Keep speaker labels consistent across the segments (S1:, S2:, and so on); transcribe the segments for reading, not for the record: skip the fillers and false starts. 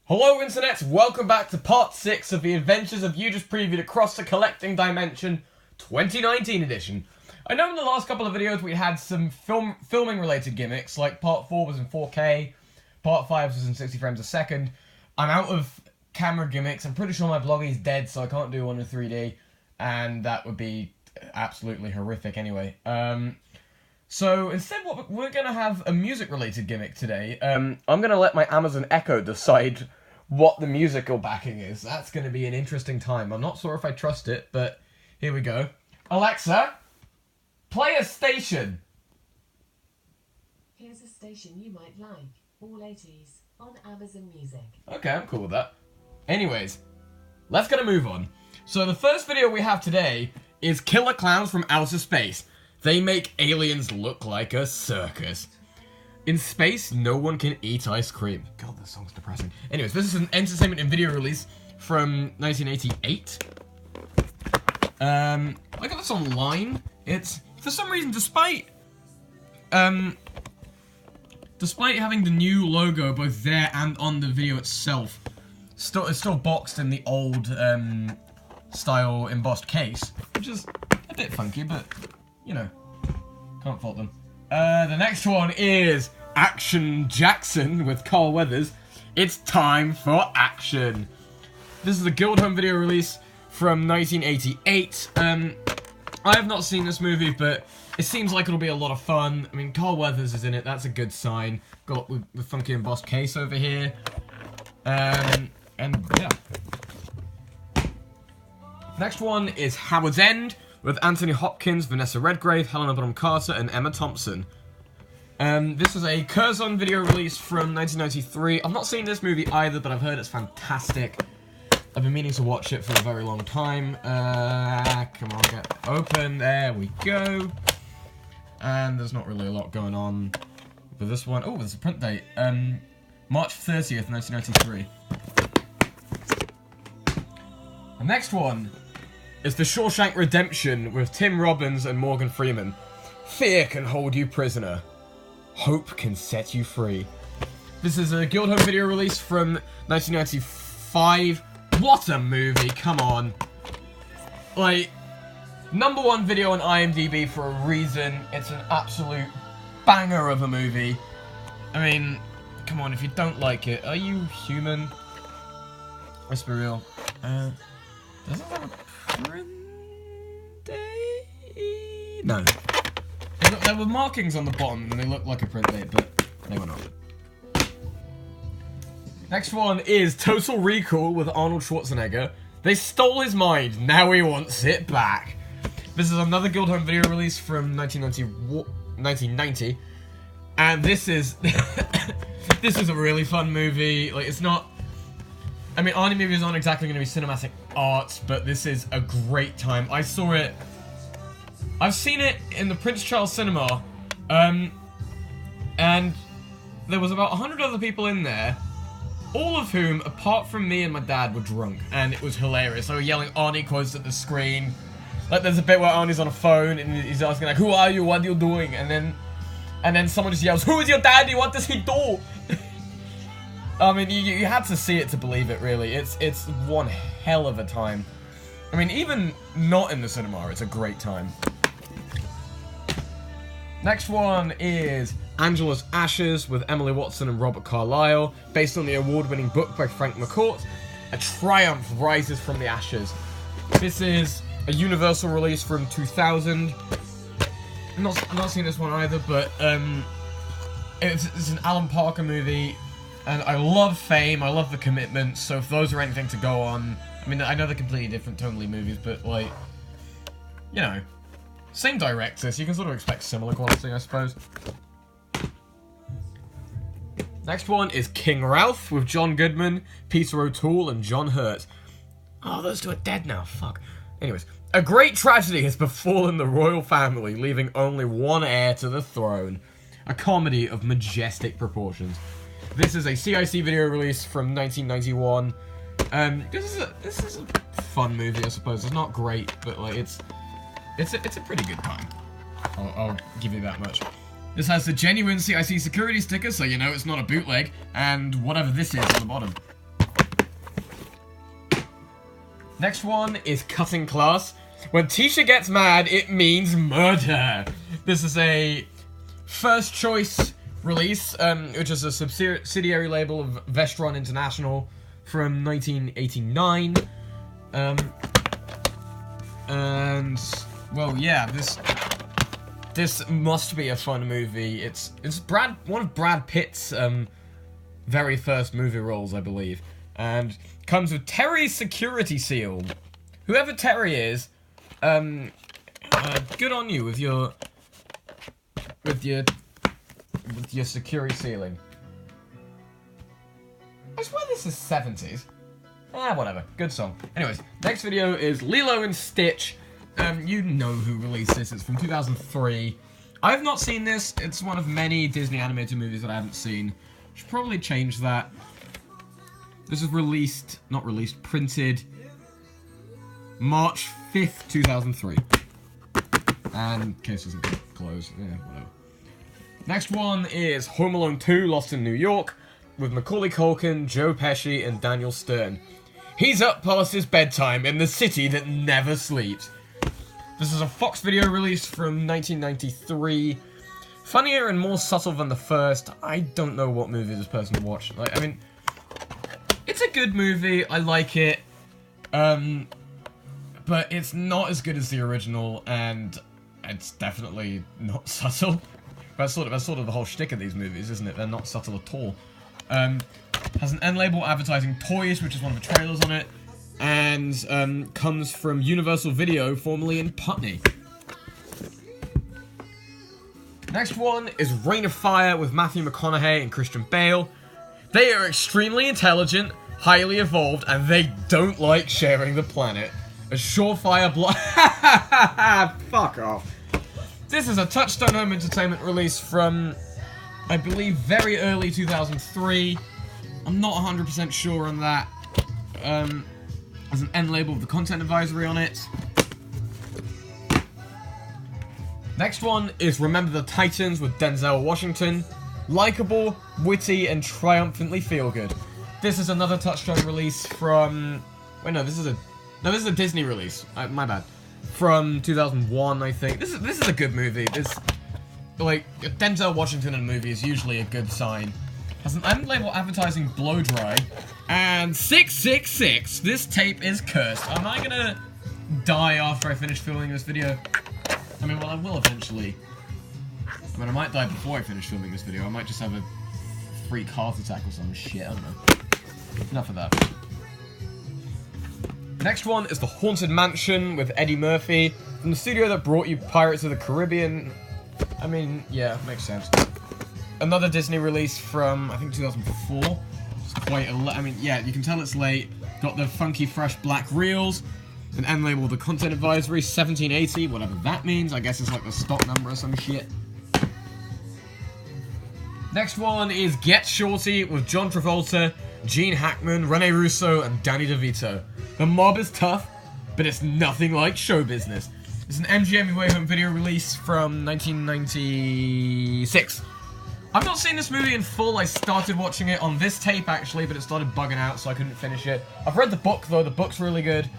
S1: Hello Internet, welcome back to part 6 of the adventures of you just previewed Across the Collecting Dimension 2019 edition. I know in the last couple of videos we had some filming related gimmicks, like part 4 was in 4K, part 5 was in 60 frames a second. I'm out of camera gimmicks. I'm pretty sure my bloggy is dead, so I can't do one in 3D, and that would be absolutely horrific anyway. So instead we're going to have a music related gimmick today. I'm going to let my Amazon Echo decide what the musical backing is. That's going to be an interesting time. I'm not sure if I trust it, but here we go. Alexa, play a station.
S2: Here's a station you might like. All 80s on Amazon Music.
S1: Okay, I'm cool with that. Anyways, let's get a move on. So the first video we have today is Killer Clowns from Outer Space. They make aliens look like a circus. In space, no one can eat ice cream. God, this song's depressing. Anyways, this is an entertainment and video release from 1988. I got this online. It's, for some reason, despite having the new logo both there and on the video itself, it's still boxed in the old style embossed case, which is a bit funky, but you know, can't fault them. The next one is Action Jackson with Carl Weathers. It's time for action. This is a Guild Home video release from 1988. I have not seen this movie, but it seems like it'll be a lot of fun. I mean, Carl Weathers is in it. That's a good sign. Got the funky embossed case over here. And yeah. Next one is Howard's End with Anthony Hopkins, Vanessa Redgrave, Helena Bonham Carter, and Emma Thompson. This is a Curzon video release from 1993. I've not seen this movie either, but I've heard it's fantastic. I've been meaning to watch it for a very long time. Come on, get open. There we go. And there's not really a lot going on with this one. Oh, there's a print date. March 30th, 1993. The next one is The Shawshank Redemption with Tim Robbins and Morgan Freeman. Fear can hold you prisoner. Hope can set you free. This is a Guild Home video release from 1995. What a movie, come on. Like, #1 video on IMDb for a reason. It's an absolute banger of a movie. I mean, come on, if you don't like it, are you human? Let's be real. Does it have a print date? No. There were markings on the bottom and they looked like a print date, but they were not. Next one is Total Recall with Arnold Schwarzenegger. They stole his mind, now he wants it back. This is another Guild Home video release from 1990. And this is this is a really fun movie. Like, it's not, I mean, Arnie movies aren't exactly going to be cinematic art, but this is a great time. I saw it, I've seen it in the Prince Charles Cinema, and there was about 100 other people in there, all of whom, apart from me and my dad, were drunk, and it was hilarious. They were yelling Arnie quotes at the screen. Like, there's a bit where Arnie's on a phone, and he's asking, like, who are you, what are you doing? And then someone just yells, who is your daddy, what does he do? I mean, you had to see it to believe it, really. It's one hell of a time. I mean, even not in the cinema, it's a great time. Next one is Angela's Ashes with Emily Watson and Robert Carlyle, based on the award-winning book by Frank McCourt. A Triumph Rises from the Ashes. This is a Universal release from 2000. I'm not seeing this one either, but it's an Alan Parker movie, and I love Fame, I love The Commitment, so if those are anything to go on, I mean, I know they're completely different tonally movies, but, like, you know, same director, so you can sort of expect similar quality, I suppose. Next one is King Ralph with John Goodman, Peter O'Toole, and John Hurt. Oh, those two are dead now, fuck. Anyways, a great tragedy has befallen the royal family, leaving only one heir to the throne. A comedy of majestic proportions. This is a CIC video release from 1991. This is a fun movie, I suppose. It's not great, but like it's a pretty good time. I'll give you that much. This has the genuine CIC security sticker, so you know it's not a bootleg, and whatever this is on the bottom. Next one is Cutting Class. When Tisha gets mad, it means murder. This is a first choice release, which is a subsidiary label of Vestron International from 1989. And well, yeah, this must be a fun movie. It's one of Brad Pitt's very first movie roles, I believe, and comes with Terry's security seal. Whoever Terry is, good on you with your security sealing. I swear this is 70s. Whatever. Good song. Anyways, next video is Lilo and Stitch. You know who released this. It's from 2003. I have not seen this. It's one of many Disney animated movies that I haven't seen. Should probably change that. This is printed March 5th, 2003. And case doesn't close. Yeah, whatever. Next one is Home Alone 2, Lost in New York, with Macaulay Culkin, Joe Pesci, and Daniel Stern. He's up past his bedtime in the city that never sleeps. This is a Fox video release from 1993. Funnier and more subtle than the first. I don't know what movie this person watched. Like, I mean, it's a good movie. I like it. But it's not as good as the original, and it's definitely not subtle. That's sort of the whole shtick of these movies, isn't it? They're not subtle at all. Has an end label advertising toys, which is one of the trailers on it, and comes from Universal Video, formerly in Putney. Next one is Reign of Fire with Matthew McConaughey and Christian Bale. They are extremely intelligent, highly evolved, and they don't like sharing the planet. A surefire Fuck off. This is a Touchstone Home Entertainment release from, I believe, very early 2003. I'm not 100% sure on that. There's an end label with the content advisory on it. Next one is Remember the Titans with Denzel Washington. Likeable, witty, and triumphantly feel-good. This is another Touchstone release from... Wait, no, this is a Disney release. My bad. From 2001, I think. This is a good movie. Like, Denzel Washington in a movie is usually a good sign. Has an end label advertising blow dry. And 666, this tape is cursed. Am I gonna die after I finish filming this video? I mean, well, I will eventually. I mean, I might die before I finish filming this video. I might just have a freak heart attack or some shit. I don't know. Enough of that. Next one is The Haunted Mansion with Eddie Murphy, from the studio that brought you Pirates of the Caribbean. I mean, yeah, makes sense. Another Disney release from, I think, 2004. It's quite I mean, yeah, you can tell it's late. Got the funky, fresh black reels. An end label with the content advisory, 1780, whatever that means. I guess it's like the stock number or some shit. Next one is Get Shorty with John Travolta, Gene Hackman, Rene Russo, and Danny DeVito. The mob is tough, but it's nothing like show business. It's an MGM Away Home Video release from 1996. I've not seen this movie in full. I started watching it on this tape, actually, but it started bugging out, so I couldn't finish it. I've read the book, though. The book's really good.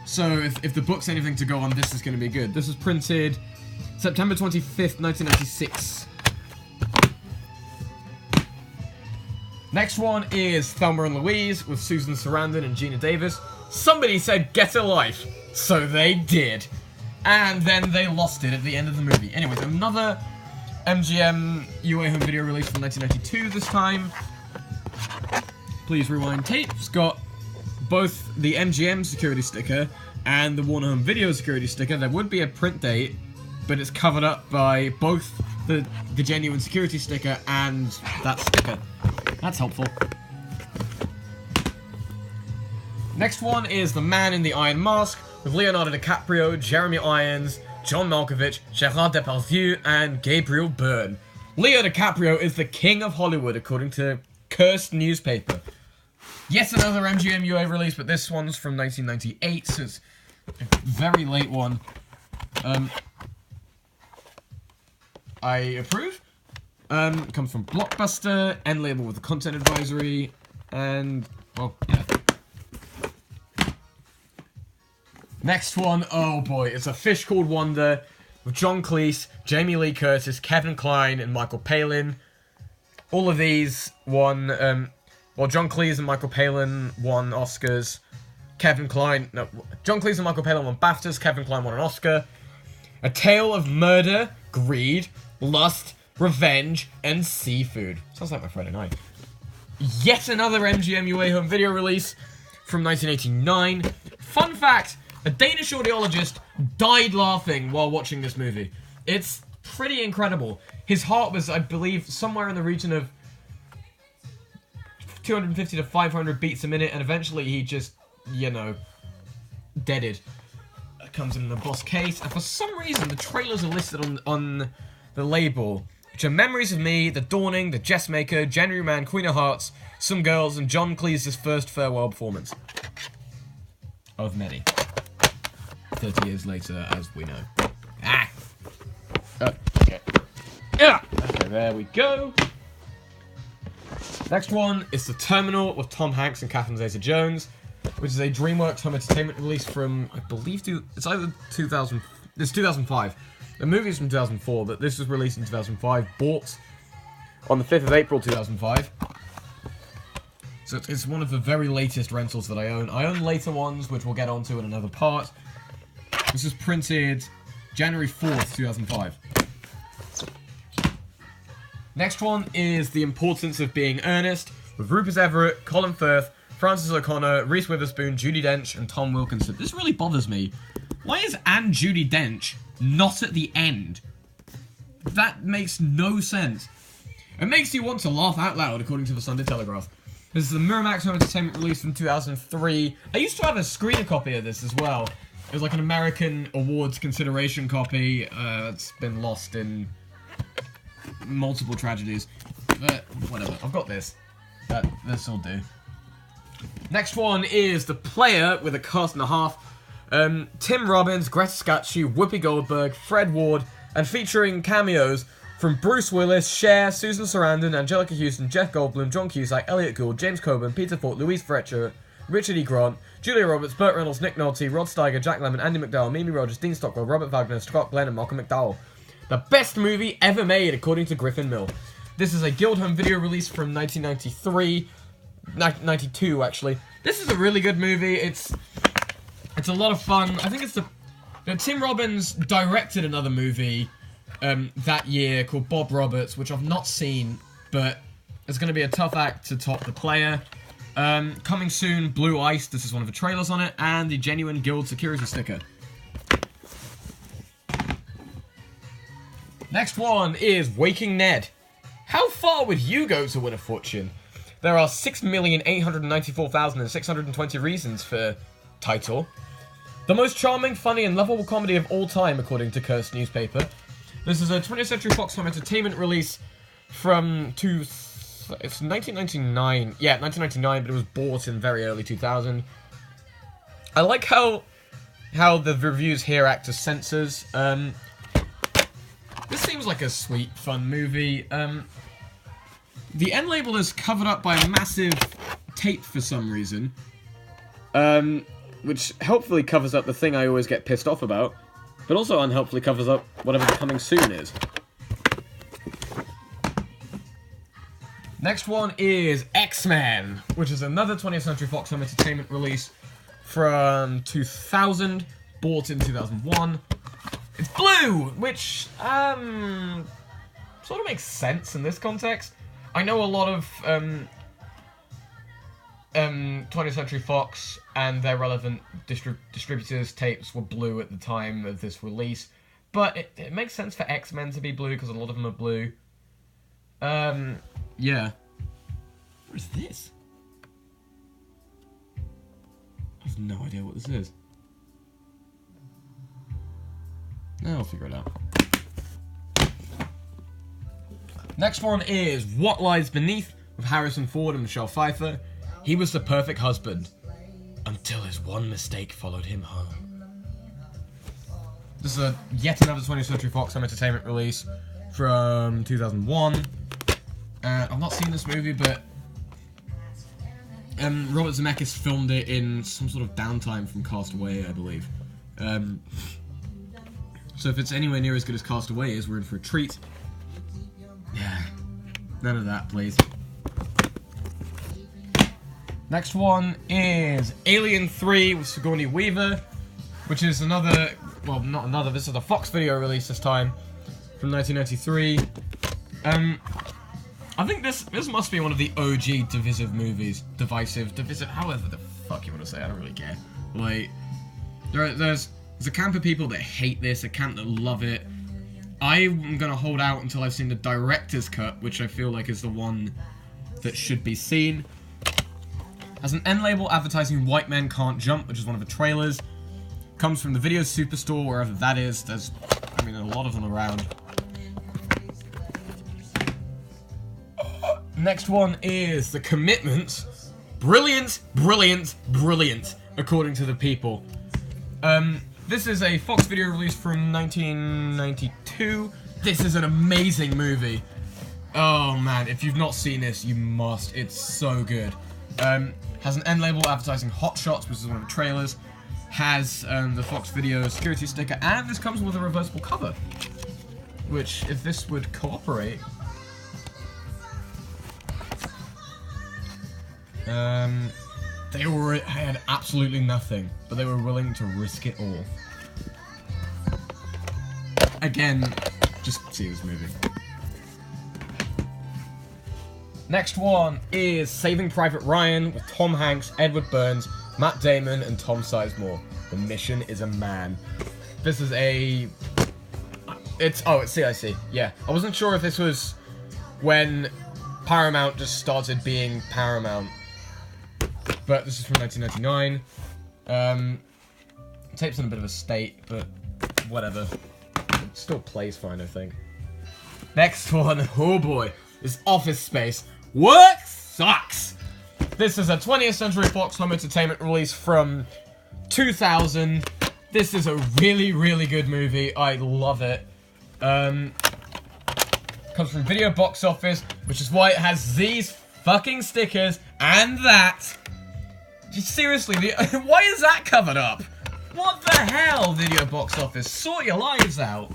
S1: So if the book's anything to go on, this is going to be good. This was printed September 25th, 1996. Next one is Thelma and Louise with Susan Sarandon and Gina Davis. Somebody said, get a life. So they did. And then they lost it at the end of the movie. Anyways, another MGM UA Home Video release from 1992 this time. Please rewind tape. It's got both the MGM security sticker and the Warner Home Video security sticker. There would be a print date, but it's covered up by both the genuine security sticker and that sticker. That's helpful. Next one is The Man in the Iron Mask with Leonardo DiCaprio, Jeremy Irons, John Malkovich, Gerard Depardieu, and Gabriel Byrne. Leo DiCaprio is the king of Hollywood, according to Cursed Newspaper. Yes, another MGM UA release, but this one's from 1998, so it's a very late one. I approve. It comes from Blockbuster, end label with the content advisory, and, well, yeah. Next one, oh boy, it's A Fish Called Wanda with John Cleese, Jamie Lee Curtis, Kevin Kline, and Michael Palin. All of these won, John Cleese and Michael Palin won Oscars. John Cleese and Michael Palin won BAFTAs, Kevin Kline won an Oscar. A tale of murder, greed, lust, revenge, and seafood. Sounds like my Friday night. Yet another MGM home video release from 1989. Fun fact, a Danish audiologist died laughing while watching this movie. It's pretty incredible. His heart was, I believe, somewhere in the region of 250 to 500 beats a minute, and eventually he just, you know, deaded. It comes in the boss case, and for some reason the trailers are listed on the label, which are Memories of Me, The Dawning, The Jessmaker, January Man, Queen of Hearts, Some Girls, and John Cleese's first farewell performance. Of many. 30 years later, as we know. Okay. Yeah. Okay, there we go. Next one is The Terminal with Tom Hanks and Catherine Zeta-Jones, which is a DreamWorks home entertainment release from, I believe, it's either 2005. The movie's from 2004, but this was released in 2005, bought on the 5th of April 2005. So it's one of the very latest rentals that I own. I own later ones, which we'll get onto in another part. This was printed January 4th, 2005. Next one is The Importance of Being Earnest, with Rupert Everett, Colin Firth, Frances O'Connor, Reese Witherspoon, Judi Dench, and Tom Wilkinson. This really bothers me. Why is "and Judi Dench" not at the end? That makes no sense. It makes you want to laugh out loud, according to the Sunday Telegraph. This is the Miramax Home Entertainment release from 2003. I used to have a screener copy of this as well. It was like an American Awards consideration copy. It's been lost in multiple tragedies. But whatever, I've got this. This will do. Next one is The Player with a cast and a half. Tim Robbins, Greta Scacchi, Whoopi Goldberg, Fred Ward, and featuring cameos from Bruce Willis, Cher, Susan Sarandon, Angelica Houston, Jeff Goldblum, John Cusack, Elliot Gould, James Coburn, Peter Falk, Louise Fletcher, Richard E. Grant, Julia Roberts, Burt Reynolds, Nick Nolte, Rod Steiger, Jack Lemmon, Andy McDowell, Mimi Rogers, Dean Stockwell, Robert Wagner, Scott Glenn, and Malcolm McDowell. The best movie ever made, according to Griffin Mill. This is a Guild Home video release from 1993. 92, actually. This is a really good movie. It's a lot of fun. I think it's Tim Robbins directed another movie that year called Bob Roberts, which I've not seen, but it's going to be a tough act to top The Player. Coming soon, Blue Ice. This is one of the trailers on it, and the genuine Guild security sticker. Next one is Waking Ned. How far would you go to win a fortune? There are 6,894,620 reasons for title. The most charming, funny, and lovable comedy of all time, according to Cursed Newspaper. This is a 20th Century Fox Home Entertainment release from it's 1999. Yeah, 1999, but it was bought in very early 2000. I like how the reviews here act as censors. This seems like a sweet, fun movie. The end label is covered up by a massive tape for some reason, which helpfully covers up the thing I always get pissed off about, but also unhelpfully covers up whatever the coming soon is. Next one is X-Men, which is another 20th Century Fox Home Entertainment release from 2000, bought in 2001. It's blue, which sort of makes sense in this context. I know a lot of 20th Century Fox and their relevant distributors' tapes were blue at the time of this release, but it makes sense for X-Men to be blue because a lot of them are blue. Yeah. What is this? I have no idea what this is. I'll figure it out. Next one is What Lies Beneath with Harrison Ford and Michelle Pfeiffer. He was the perfect husband until his one mistake followed him home. This is yet another 20th Century Fox Home Entertainment release from 2001. I've not seen this movie, but Robert Zemeckis filmed it in some sort of downtime from Castaway, I believe. So if it's anywhere near as good as Castaway is, we're in for a treat. Yeah, none of that, please. Next one is Alien 3 with Sigourney Weaver, which is another, well, not another, this is a Fox video release this time, from 1993. I think this must be one of the OG divisive movies. Divisive, however the fuck you want to say it, I don't really care. Like, there's a camp of people that hate this, a camp that love it. I'm gonna hold out until I've seen the director's cut, which I feel like is the one that should be seen. Has an end label advertising White Men Can't Jump, which is one of the trailers. Comes from the Video Superstore, wherever that is. There's, I mean, a lot of them around. Next one is The Commitment. Brilliant, brilliant, brilliant, according to the people. This is a Fox video release from 1992. This is an amazing movie. Oh man, if you've not seen this, you must. It's so good. Has an end label advertising Hot Shots, which is one of the trailers. Has the Fox Video security sticker, and this comes with a reversible cover. Which, if this would cooperate... they had absolutely nothing, but they were willing to risk it all. Again, just see this movie. Next one is Saving Private Ryan with Tom Hanks, Edward Burns, Matt Damon, and Tom Sizemore. The mission is a man. This is a... It's CIC, yeah. I wasn't sure if this was when Paramount just started being Paramount. But this is from 1999. Tape's in a bit of a state, but whatever. It still plays fine, I think. Next one, oh boy, is Office Space. Work sucks! This is a 20th Century Fox Home Entertainment release from 2000. This is a really, really good movie. I love it. Comes from Video Box Office, which is why it has these fucking stickers and that. Seriously, why is that covered up? What the hell, Video Box Office? Sort your lives out.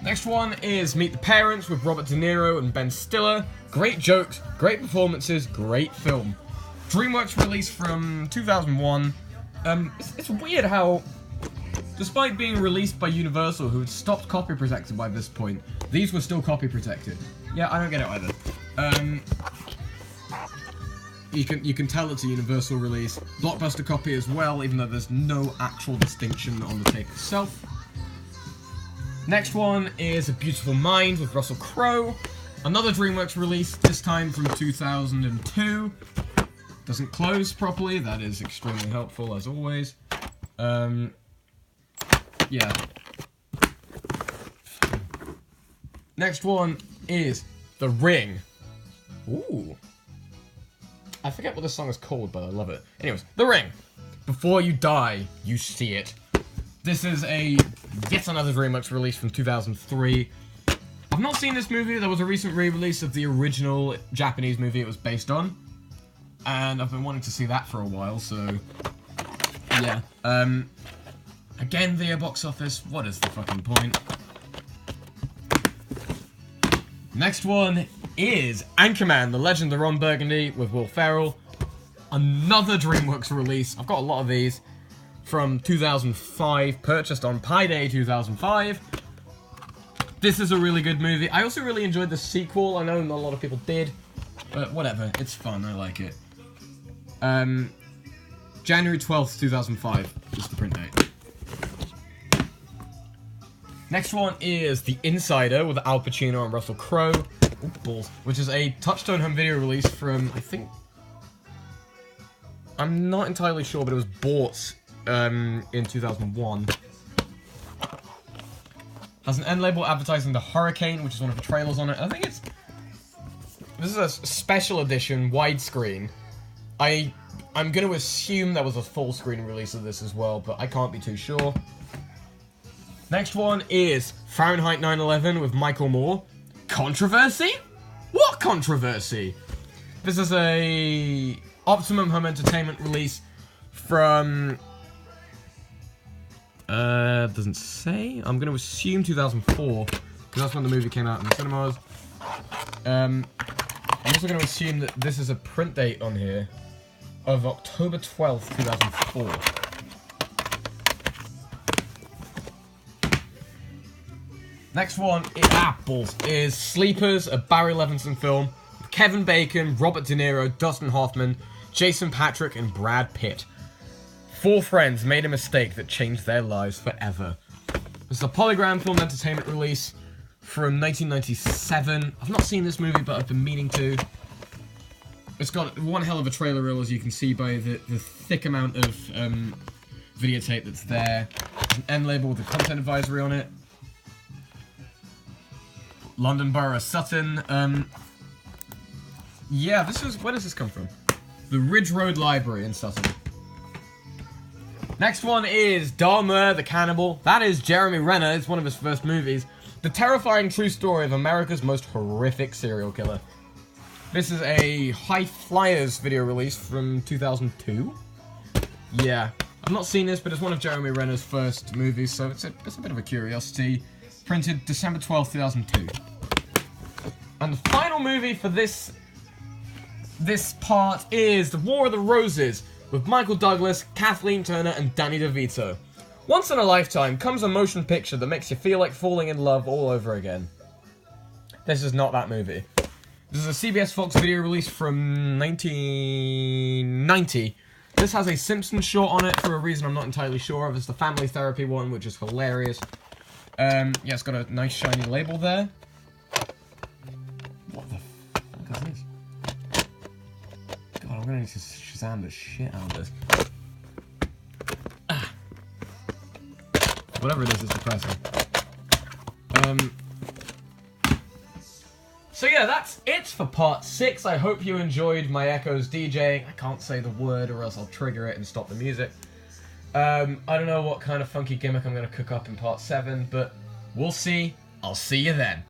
S1: Next one is Meet the Parents with Robert De Niro and Ben Stiller. Great jokes, great performances, great film. DreamWorks release from 2001. It's weird how, despite being released by Universal, who had stopped copy protected by this point, these were still copy protected. Yeah, I don't get it either. You can tell it's a Universal release. Blockbuster copy as well, even though there's no actual distinction on the tape itself. Next one is A Beautiful Mind with Russell Crowe. Another DreamWorks release, this time from 2002. Doesn't close properly, that is extremely helpful as always. Yeah. Next one is The Ring. Ooh. I forget what this song is called, but I love it. Anyways, The Ring. Before you die, you see it. This is yet another DreamWorks release from 2003. I've not seen this movie. There was a recent re-release of the original Japanese movie it was based on. And I've been wanting to see that for a while, so... yeah. Again, via box office. What is the fucking point? Next one is Anchorman, The Legend of Ron Burgundy with Will Ferrell. Another DreamWorks release. I've got a lot of these. From 2005, purchased on Pi Day 2005. This is a really good movie. I also really enjoyed the sequel. I know not a lot of people did, but whatever. It's fun. I like it. January 12th, 2005 is the print date. Next one is The Insider with Al Pacino and Russell Crowe. Oh, balls. Which is a Touchstone home video release from, I think... I'm not entirely sure, but it was bought in 2001. Has an end label advertising The Hurricane, which is one of the trailers on it. I think this is a special edition widescreen. I'm going to assume there was a full screen release of this as well, but I can't be too sure. Next one is Fahrenheit 9/11 with Michael Moore. Controversy? What controversy? This is a Optimum Home Entertainment release from... doesn't say. I'm going to assume 2004, because that's when the movie came out in the cinemas. I'm also going to assume that this is a print date on here of October 12th, 2004. Next one, balls, is Sleepers, a Barry Levinson film. Kevin Bacon, Robert De Niro, Dustin Hoffman, Jason Patric, and Brad Pitt. 4 friends made a mistake that changed their lives forever. This is a Polygram Film Entertainment release from 1997. I've not seen this movie, but I've been meaning to. It's got one hell of a trailer reel, as you can see by the thick amount of videotape that's there. There's an end label with a content advisory on it. London Borough Sutton. Yeah, where does this come from? The Ridge Road Library in Sutton. Next one is Dahmer the Cannibal. That is Jeremy Renner. It's one of his first movies. The terrifying true story of America's most horrific serial killer. This is a High Flyers video release from 2002. Yeah, I've not seen this, but it's one of Jeremy Renner's first movies, so it's a bit of a curiosity. Printed December 12th, 2002. And the final movie for this part is The War of the Roses, with Michael Douglas, Kathleen Turner, and Danny DeVito. Once in a lifetime comes a motion picture that makes you feel like falling in love all over again. This is not that movie. This is a CBS Fox video release from 1990. This has a Simpsons short on it for a reason I'm not entirely sure of. It's the Family Therapy one, which is hilarious. Yeah, it's got a nice shiny label there. What the fuck is this? God, I'm gonna need to Shazam the shit out of this. Whatever it is, it's depressing. So yeah, that's it for part 6. I hope you enjoyed my Echoes DJing. I can't say the word or else I'll trigger it and stop the music. I don't know what kind of funky gimmick I'm going to cook up in part 7, but we'll see. I'll see you then.